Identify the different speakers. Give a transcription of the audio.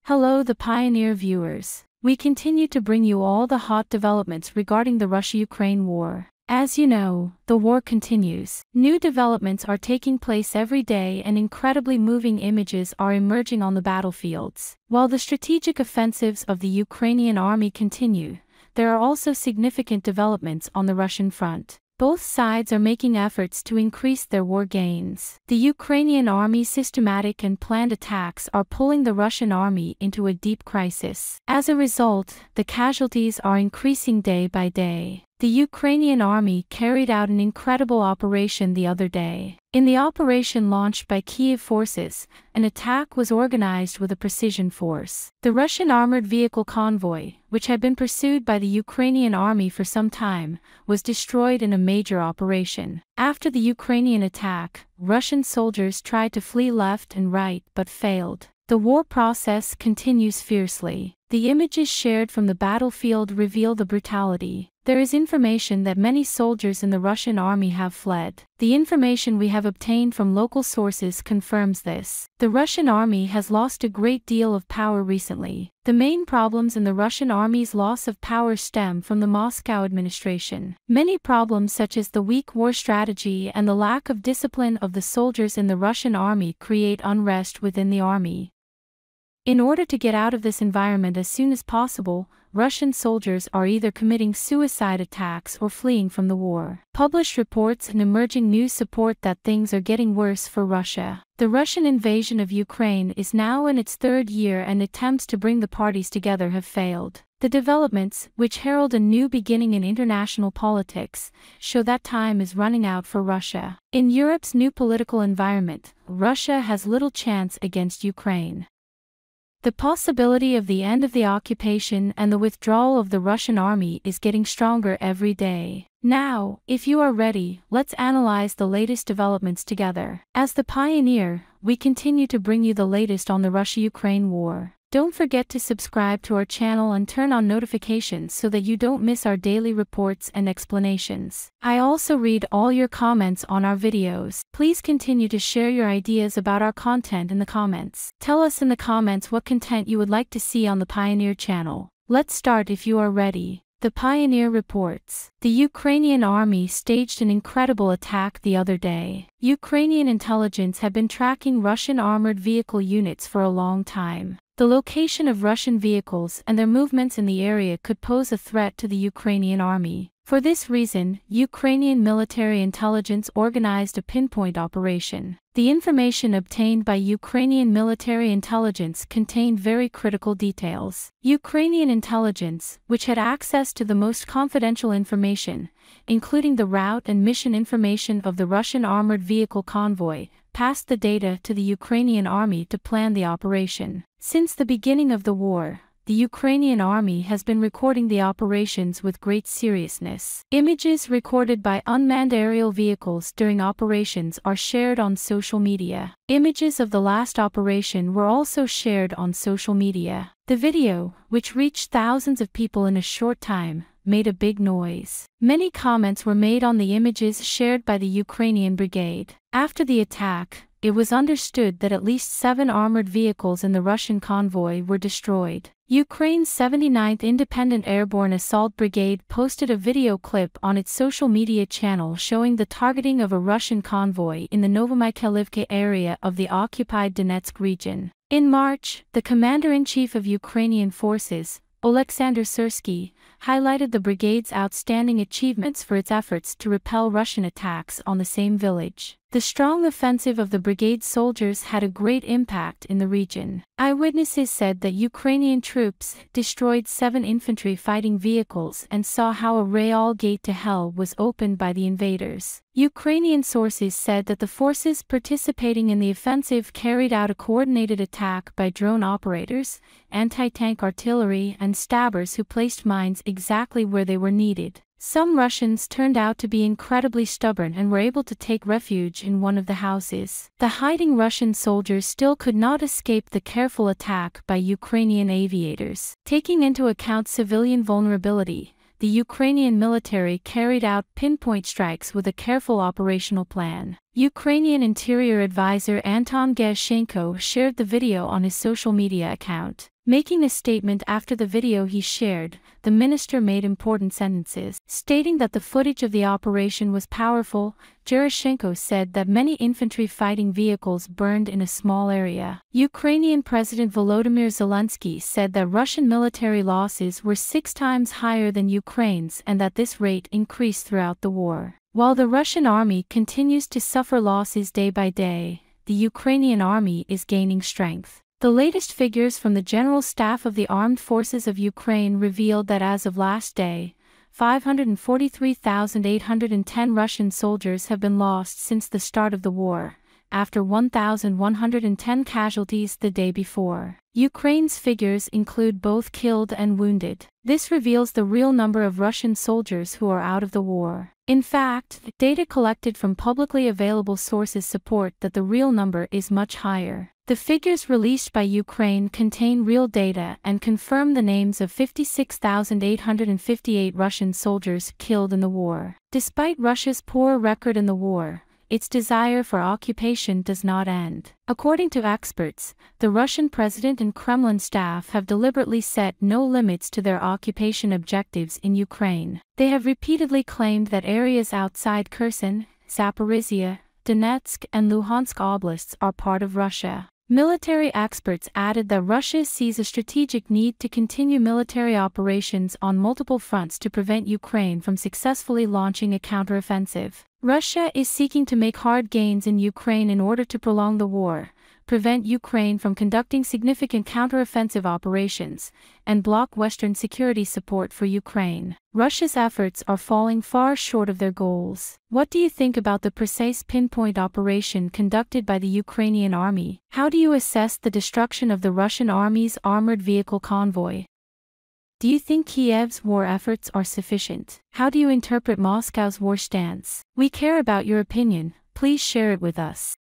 Speaker 1: Hello, the Pioneer viewers. We continue to bring you all the hot developments regarding the Russia-Ukraine war. As you know, the war continues. New developments are taking place every day and incredibly moving images are emerging on the battlefields. While the strategic offensives of the Ukrainian army continue, there are also significant developments on the Russian front. Both sides are making efforts to increase their war gains. The Ukrainian army's systematic and planned attacks are pulling the Russian army into a deep crisis. As a result, the casualties are increasing day by day. The Ukrainian army carried out an incredible operation the other day. In the operation launched by Kiev forces, an attack was organized with a precision force. The Russian armored vehicle Convoy, which had been pursued by the Ukrainian army for some time, was destroyed in a major operation. After the Ukrainian attack, Russian soldiers tried to flee left and right but failed. The war process continues fiercely. The images shared from the battlefield reveal the brutality. There is information that many soldiers in the Russian army have fled. The information we have obtained from local sources confirms this. The Russian army has lost a great deal of power recently. The main problems in the Russian army's loss of power stem from the Moscow administration. Many problems such as the weak war strategy and the lack of discipline of the soldiers in the Russian army create unrest within the army. In order to get out of this environment as soon as possible, Russian soldiers are either committing suicide attacks or fleeing from the war. Published reports and emerging news support that things are getting worse for Russia. The Russian invasion of Ukraine is now in its third year and attempts to bring the parties together have failed. The developments, which herald a new beginning in international politics, show that time is running out for Russia. In Europe's new political environment, Russia has little chance against Ukraine. The possibility of the end of the occupation and the withdrawal of the Russian army is getting stronger every day. Now, if you are ready, let's analyze the latest developments together. As the Pioneer, we continue to bring you the latest on the Russia-Ukraine war. Don't forget to subscribe to our channel and turn on notifications so that you don't miss our daily reports and explanations. I also read all your comments on our videos. Please continue to share your ideas about our content in the comments. Tell us in the comments what content you would like to see on the Pioneer channel. Let's start if you are ready. The Pioneer reports. The Ukrainian army staged an incredible attack the other day. Ukrainian intelligence had been tracking Russian armored vehicle units for a long time. The location of Russian vehicles and their movements in the area could pose a threat to the Ukrainian army. For this reason, Ukrainian military intelligence organized a pinpoint operation. The information obtained by Ukrainian military intelligence contained very critical details. Ukrainian intelligence, which had access to the most confidential information, including the route and mission information of the Russian armored vehicle Convoy, passed the data to the Ukrainian army to plan the operation. Since the beginning of the war, the Ukrainian army has been recording the operations with great seriousness. Images recorded by unmanned aerial vehicles during operations are shared on social media. Images of the last operation were also shared on social media. The video, which reached thousands of people in a short time, made a big noise. Many comments were made on the images shared by the Ukrainian brigade. After the attack, it was understood that at least 7 armored vehicles in the Russian convoy were destroyed. Ukraine's 79th Independent Airborne Assault Brigade posted a video clip on its social media channel showing the targeting of a Russian convoy in the Novomykhailivka area of the occupied Donetsk region. In March, the commander-in-chief of Ukrainian forces, Oleksandr Syrsky, highlighted the brigade's outstanding achievements for its efforts to repel Russian attacks on the same village. The strong offensive of the brigade's soldiers had a great impact in the region. Eyewitnesses said that Ukrainian troops destroyed 7 infantry fighting vehicles and saw how a rail gate to hell was opened by the invaders. Ukrainian sources said that the forces participating in the offensive carried out a coordinated attack by drone operators, anti-tank artillery and stabbers who placed mines exactly where they were needed. Some Russians turned out to be incredibly stubborn and were able to take refuge in one of the houses. The hiding Russian soldiers still could not escape the careful attack by Ukrainian aviators. Taking into account civilian vulnerability, the Ukrainian military carried out pinpoint strikes with a careful operational plan. Ukrainian Interior Advisor Anton Gashchenko shared the video on his social media account. Making a statement after the video he shared, the minister made important sentences. Stating that the footage of the operation was powerful, Gerashenko said that many infantry fighting vehicles burned in a small area. Ukrainian President Volodymyr Zelensky said that Russian military losses were 6 times higher than Ukraine's and that this rate increased throughout the war. While the Russian army continues to suffer losses day by day, the Ukrainian army is gaining strength. The latest figures from the General Staff of the Armed Forces of Ukraine revealed that as of last day, 543,810 Russian soldiers have been lost since the start of the war, after 1,110 casualties the day before. Ukraine's figures include both killed and wounded. This reveals the real number of Russian soldiers who are out of the war. In fact, data collected from publicly available sources support that the real number is much higher. The figures released by Ukraine contain real data and confirm the names of 56,858 Russian soldiers killed in the war. Despite Russia's poor record in the war, its desire for occupation does not end. According to experts, the Russian president and Kremlin staff have deliberately set no limits to their occupation objectives in Ukraine. They have repeatedly claimed that areas outside Kherson, Zaporizhia, Donetsk, and Luhansk oblasts are part of Russia. Military experts added that Russia sees a strategic need to continue military operations on multiple fronts to prevent Ukraine from successfully launching a counteroffensive. Russia is seeking to make hard gains in Ukraine in order to prolong the war, prevent Ukraine from conducting significant counteroffensive operations, and block Western security support for Ukraine. Russia's efforts are falling far short of their goals. What do you think about the precise pinpoint operation conducted by the Ukrainian army? How do you assess the destruction of the Russian army's armored vehicle convoy? Do you think Kiev's war efforts are sufficient? How do you interpret Moscow's war stance? We care about your opinion. Please share it with us.